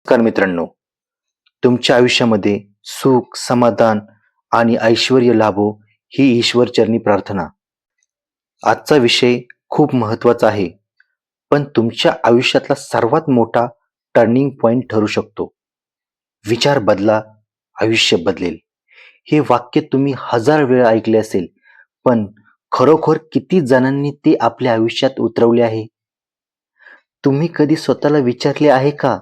नमस्कार मित्रांनो, तुमच्या आयुष्यामध्ये सुख, समाधान आणि ऐश्वर्य लाभो ही ईश्वरचरणी प्रार्थना. आजचा विषय खूप महत्त्वाचा आहे, पण तुमच्या आयुष्यातला सर्वात मोठा टर्निंग पॉइंट ठरू शकतो. विचार बदला, आयुष्य बदलेल. हे वाक्य तुम्ही हजार वेळा ऐकले असेल, पण खरोखर किती जणांनी ते आपल्या आयुष्यात उतरवले आहे? तुम्ही कधी स्वतःला विचारले आहे का?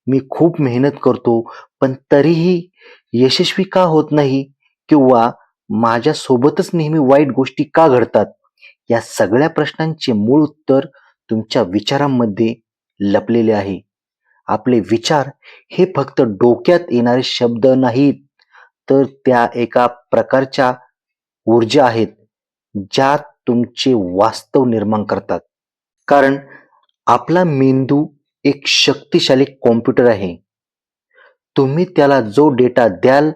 मी खूप मेहनत करतो, पण तरीही यशस्वी का होत नाही? किंवा माझ्या सोबतच नेहमी वाईट गोष्टी का घडतात? या सगळ्या प्रश्नांचे मूळ उत्तर तुमच्या विचारांमध्ये लपलेले आहे. आपले विचार हे फक्त डोक्यात येणारे शब्द नाहीत, तर त्या एका प्रकारच्या ऊर्जा आहेत, ज्या तुमचे वास्तव निर्माण करतात. कारण आपला मेंदू एक शक्तिशाली कॉम्प्युटर आहे. तुम्ही त्याला जो डेटा द्याल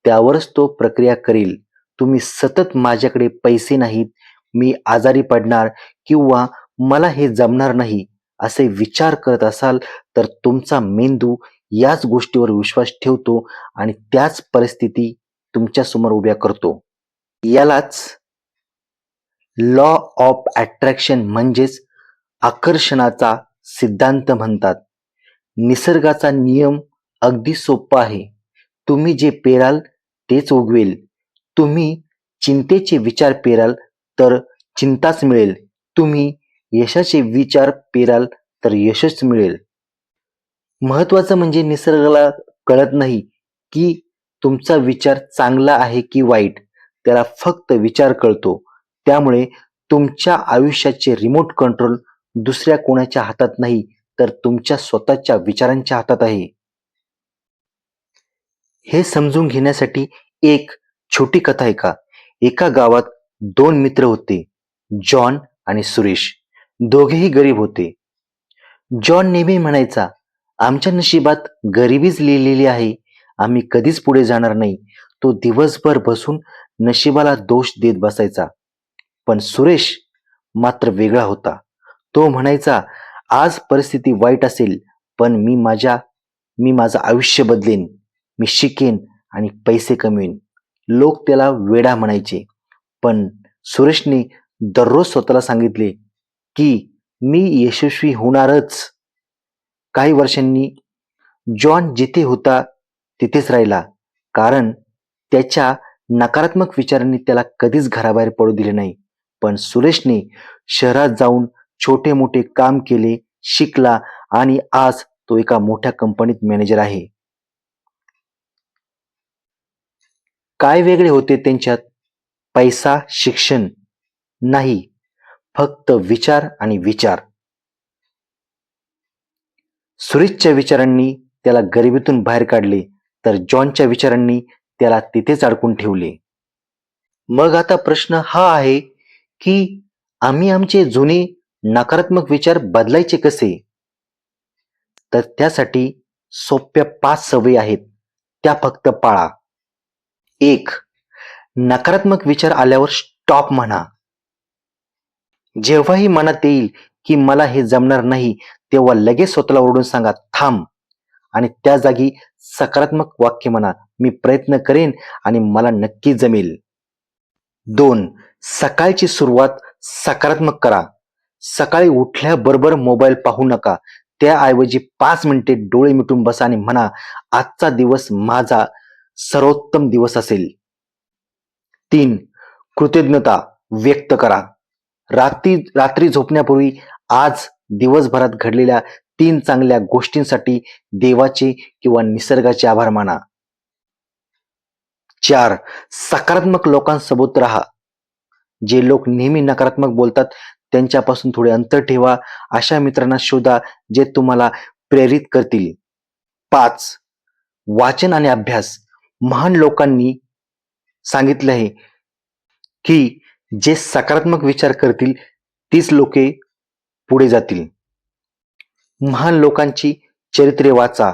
त्यावरच तो प्रक्रिया करेल. तुम्ही सतत माझ्याकडे पैसे नाहीत, मी आजारी पडणार किंवा मला हे जमणार नाही असे विचार करत असाल तर तुमचा मेंदू याच गोष्टीवर विश्वास ठेवतो आणि त्याच परिस्थिती तुमच्या समोर उभ्या करतो. यालाच लॉ ऑफ अट्रॅक्शन म्हणजेच आकर्षणाचा सिद्धांत म्हणतात. निसर्गाचा नियम अगदी सोपा आहे. तुम्ही जे पेराल तेच उगवेल. तुम्ही चिंतेचे विचार पेराल तर चिंताच मिळेल. तुम्ही यशाचे विचार पेराल तर यशच मिळेल. महत्वाचं म्हणजे निसर्गाला कळत नाही की तुमचा विचार चांगला आहे की वाईट. त्याला फक्त विचार कळतो. त्यामुळे तुमच्या आयुष्याचे रिमोट कंट्रोल दुसऱ्या कोणाच्या हातात नाही, तर तुमच्या स्वतःच्या विचारांच्या हातात आहे. हे समजून घेण्यासाठी एक छोटी कथा ऐका. एका गावात दोन मित्र होते, जॉन आणि सुरेश. दोघेही गरीब होते. जॉन नेहमी म्हणायचा, आमच्या नशिबात गरिबीच लिहिलेली आहे, आम्ही कधीच पुढे जाणार नाही. तो दिवसभर बसून नशिबाला दोष देत बसायचा. पण सुरेश मात्र वेगळा होता. तो म्हणायचा, आज परिस्थिती वाईट असेल, पण मी माझं आयुष्य बदलेन. मी शिकेन आणि पैसे कमवीन. लोक त्याला वेडा म्हणायचे. पण सुरेशने दररोज स्वतःला सांगितले, की मी यशस्वी होणारच. काही वर्षांनी जॉन जिथे होता तिथेच राहिला. कारण त्याच्या नकारात्मक विचारांनी त्याला कधीच घराबाहेर पडू दिले नाही. पण सुरेशने शहरात जाऊन छोटे मोठे काम केले, शिकला आणि आज तो एका मोठ्या कंपनीत मॅनेजर आहे. काय वेगळे होते त्यांच्यात? पैसा, शिक्षण नाही, फक्त विचार आणि विचार. सुरेशच्या विचारांनी त्याला गरिबीतून बाहेर काढले, तर जॉनच्या विचारांनी त्याला तिथेच अडकून ठेवले. मग आता प्रश्न हा आहे, की आम्ही आमचे जुने नकारात्मक विचार बदलायचे कसे? तर त्यासाठी सोप्या 5 सवयी आहेत. त्या फक्त पाळा. 1. नकारात्मक विचार आल्यावर स्टॉप म्हणा. जेव्हाही मनात येईल, की मला हे जमणार नाही, तेव्हा लगेच स्वतःला ओरडून सांगा, थांब. आणि त्या जागी सकारात्मक वाक्य म्हणा, मी प्रयत्न करेन आणि मला नक्की जमेल. 2. सकाळची सुरुवात सकारात्मक करा. सकाळी उठल्याबरोबर मोबाईल पाहू नका. त्याऐवजी 5 मिनिटे डोळे मिटून बसा आणि म्हणा, आजचा दिवस माझा सर्वोत्तम दिवस असेल. 3. कृतज्ञता व्यक्त करा. रात्री झोपण्यापूर्वी आज दिवसभरात घडलेल्या 3 चांगल्या गोष्टींसाठी देवाचे किंवा निसर्गाचे आभार माना. 4. सकारात्मक लोकांसोबत राहा. जे लोक नेहमी नकारात्मक बोलतात त्यांच्यापासून थोडे अंतर ठेवा. अशा मित्रांना शोधा जे तुम्हाला प्रेरित करतील. 5. वाचन आणि अभ्यास. महान लोकांनी सांगितले आहे, की जे सकारात्मक विचार करतील तीच लोके पुढे जातील. महान लोकांची चरित्रे वाचा,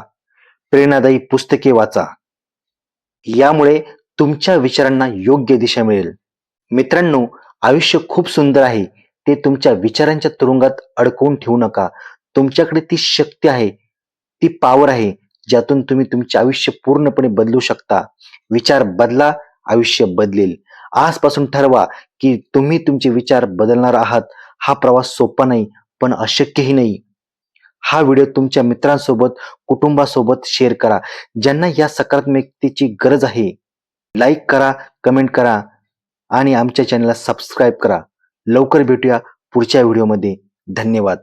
प्रेरणादायी पुस्तके वाचा. यामुळे तुमच्या विचारांना योग्य दिशा मिळेल. मित्रांनो, आयुष्य खूप सुंदर आहे. ते तुमच्या विचारांच्या तुरुंगात अडकवून ठेवू नका. तुमच्याकडे ती शक्ती आहे. ती पॉवर आहे ज्यातून तुम्ही तुमचे आयुष्य पूर्णपणे बदलू शकता. विचार बदला, आयुष्य बदलेल. आजपासून ठरवा की तुम्ही तुमचे विचार बदलणार आहात. हा प्रवास सोपा नाही, पण अशक्यही नाही. हा व्हिडिओ तुमच्या मित्रांसोबत, कुटुंबासोबत शेअर करा, ज्यांना या सकारात्मकतेची गरज आहे. लाईक करा, कमेंट करा आणि आमच्या चॅनलला सबस्क्राईब करा. लवकर भेटूया पुढच्या व्हिडिओमध्ये. धन्यवाद.